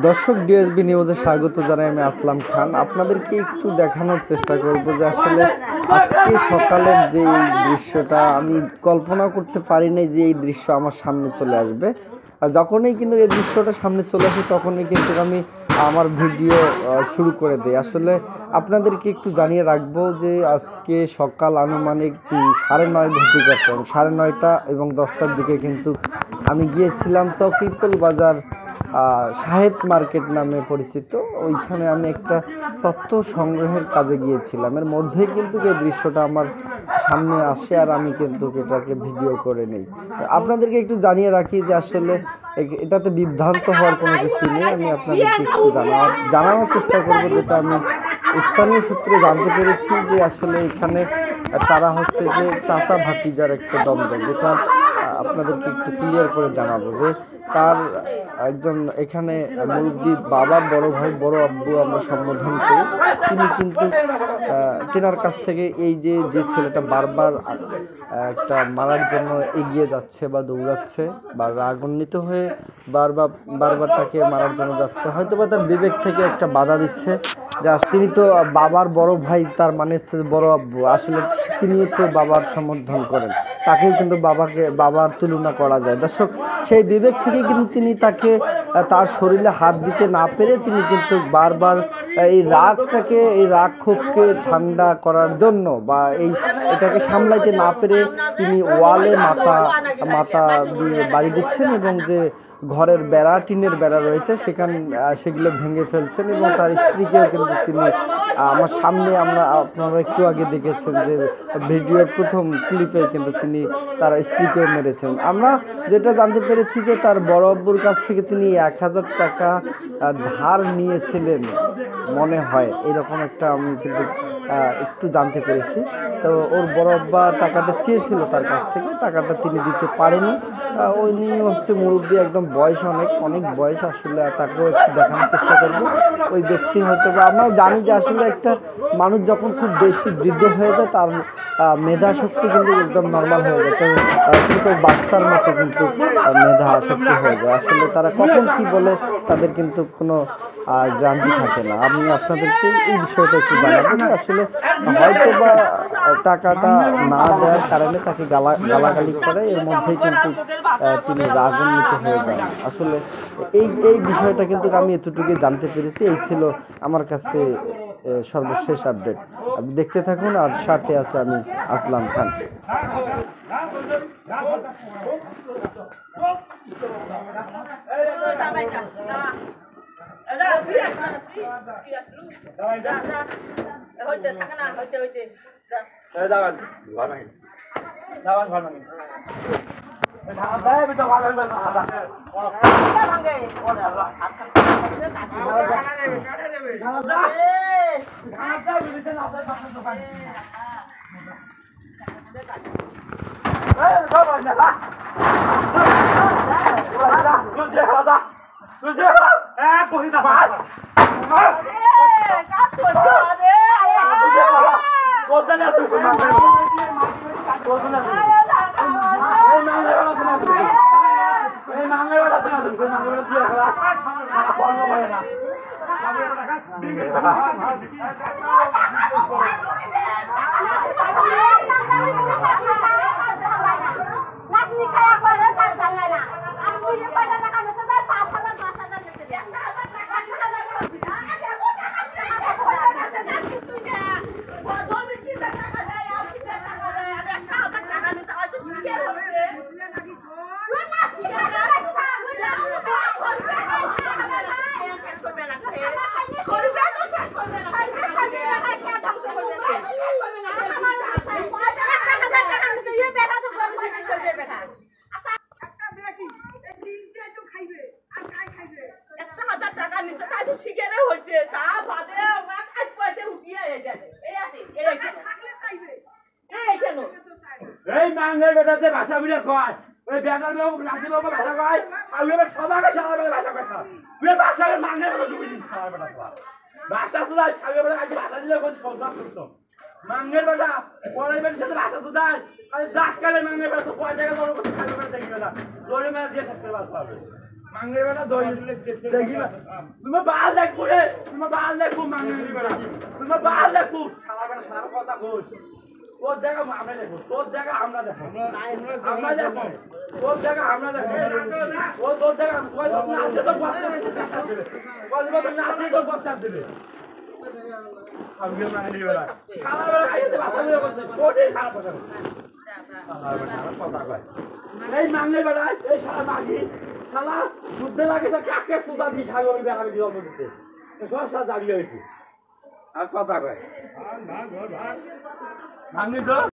দর্শক ডিএসবি নিউজে স্বাগত জানাই। আমি আসলাম খান। আপনাদেরকে একটু দেখানোর চেষ্টা করব যে আসলে আজকে সকালের যে এই দৃশ্যটা আমি কল্পনা করতে পারিনি যে এই দৃশ্য আমার সামনে চলে আসবে। আর যখনই কিন্তু এই দৃশ্যটা সামনে চলে আসে তখনই কিন্তু আমি আমার ভিডিও শুরু করে দিই। আসলে আপনাদেরকে একটু জানিয়ে রাখবো যে আজকে সকাল আনুমানিক 9:30 ঘটিকা, 9:30 এবং 10টার দিকে কিন্তু আমি গিয়েছিলাম তকিপুল বাজার শাহেদ মার্কেট নামে পরিচিত। ওইখানে আমি একটা তথ্য সংগ্রহের কাজে গিয়েছিলাম। এর মধ্যেই কিন্তু এই দৃশ্যটা আমার সামনে আসে আর আমি কিন্তু এটাকে ভিডিও করে নেই। আপনাদেরকে একটু জানিয়ে রাখি যে আসলে এটাতে বিভ্রান্ত হওয়ার কোনো কিছু নেই। আমি আপনাদেরকে একটু জানানোর চেষ্টা করব, যেটা আমি স্থানীয় সূত্রে জানতে পেরেছি যে আসলে এখানে তারা হচ্ছে যে চাচা ভাতিজার একটা দ্বন্দ্ব, যেটা আপনাদেরকে একটু ক্লিয়ার করে জানাবো যে তার একজন এখানে মুরব্বী বাবা, বড় ভাই, বড় আব্বু আমরা সম্বোধন করি। তিনি কিন্তু তেনার কাছ থেকে এই যে ছেলেটা বারবার একটা মারার জন্য এগিয়ে যাচ্ছে বা দৌড়াচ্ছে বা রাগান্বিত হয়ে বারবার তাকে মারার জন্য যাচ্ছে, হয়তো বা তার বিবেক থেকে একটা বাধা দিচ্ছে যে তিনি তো বাবার বড় ভাই, তার মানে হচ্ছে বড় আব্বু, আসলে তিনি তো বাবার সমর্থন করেন, তাকেও কিন্তু বাবার তুলনা করা যায়। দর্শক, সেই বিবেক থেকে কিন্তু তিনি তাকে তার শরীরে হাত দিতে না পেরে তিনি কিন্তু বারবার এই রাগ ক্ষোভকে ঠান্ডা করার জন্য বা এটাকে সামলাইতে না পেরে তিনি ওয়ালে মাথা দিয়ে বাড়ি দিচ্ছেন এবং যে ঘরের বেড়া, টিনের বেড়া রয়েছে সেগুলো ভেঙে ফেলছেন এবং তার স্ত্রীকেও কিন্তু তিনি আমার সামনে আপনারা একটু আগে দেখেছেন যে ভিডিওর প্রথম ক্লিপে কিন্তু তিনি তার স্ত্রীকেও মেরেছেন। আমরা যেটা জানতে পেরেছি যে তার বড় আব্বুর কাছ থেকে তিনি 1000 টাকা ধার নিয়েছিলেন মনে হয়, এরকম একটা আমি কিন্তু একটু জানতে পেরেছি। তো ওর বড় আব্বা টাকাটা চেয়েছিল তার কাছ থেকে, টাকাটা তিনি দিতে পারেনি। উনি হচ্ছে মুরব্বী, একদম বয়স অনেক বয়স। আসলে তাকেও একটু দেখানোর চেষ্টা করবো। ওই ব্যক্তি হয়তো বা আমরা জানি যে আসলে একটা মানুষ যখন খুব বেশি বৃদ্ধ হয়ে যায় তার মেধা শক্তি কিন্তু একদম নর্মাল হয়ে যায়, ছোট বাচ্চার মতো কিন্তু মেধা শক্তি হয়ে যায়। আসলে তারা কখন কি বলে তাদের কিন্তু কোনো গ্যারান্টি থাকে না। আমি আপনাদেরকে এই বিষয়টা একটু জানাবো যে আসলে হয়তো বা টাকাটা না দেওয়ার কারণে তাকে গালাগালি করে, এর মধ্যেই কিন্তু তিনি রাগান্বিত হয়ে যান। আসলে এই বিষয়টা কিন্তু আমি এতটুকুই জানতে পেরেছি। এই ছিল আমার কাছে সর্বশেষ আপডেট। আপনি দেখতে থাকুন, আর সাথে আছে আমি আসলাম খান। ভাষা বুঝে কয় ওই বেটার লোক রাজি বাবা ভাষা কয় আর ওই সবাইকে সবাই ভাষা কয় ওই ভাষাকে মানে ভাষা তো নাই সামনে বলে আজ ভাষা দিলে কোন সংসার করতো মাঙ্গের ভাষা পরের সাথে ভাষা তো দেয় আর যাক কালে মাঙ্গের ভাষা কয় জায়গা বেটা দড়ি মেরে দিয়ে থাকতে পারবে মাঙ্গের বেটা দড়ি দেখি না তুমি বাল দেখবো রে তুমি বাল দেখবো মাঙ্গের বেটা তুমি বাল দেখবো সারা বেটা সারা কথা বল তোর জায়গা আমরা দেখো তোর জায়গা আমরা দেখো আমরা দেখো তোর জায়গা আমরা দেখো ও তোর জায়গা কয় না আছে তোর বাচ্চা দেবে কয় না আছে তোর বাচ্চা দেবে আমি মাঙ্গের বেটা সারা বেটা খাইতে বাচ্চা দেবে কোটি খারাপ কথা কথা কয় এই মাঙ্গের বেটা এই সারা মাগি শালা যুদ্ধে লাগে কাকে সুদা দি সাগরের বেড়াবি জন্ম দিতে সব সাথে দাঁড়িয়ে হয়েছে আর কথা কয় ভাঙি তো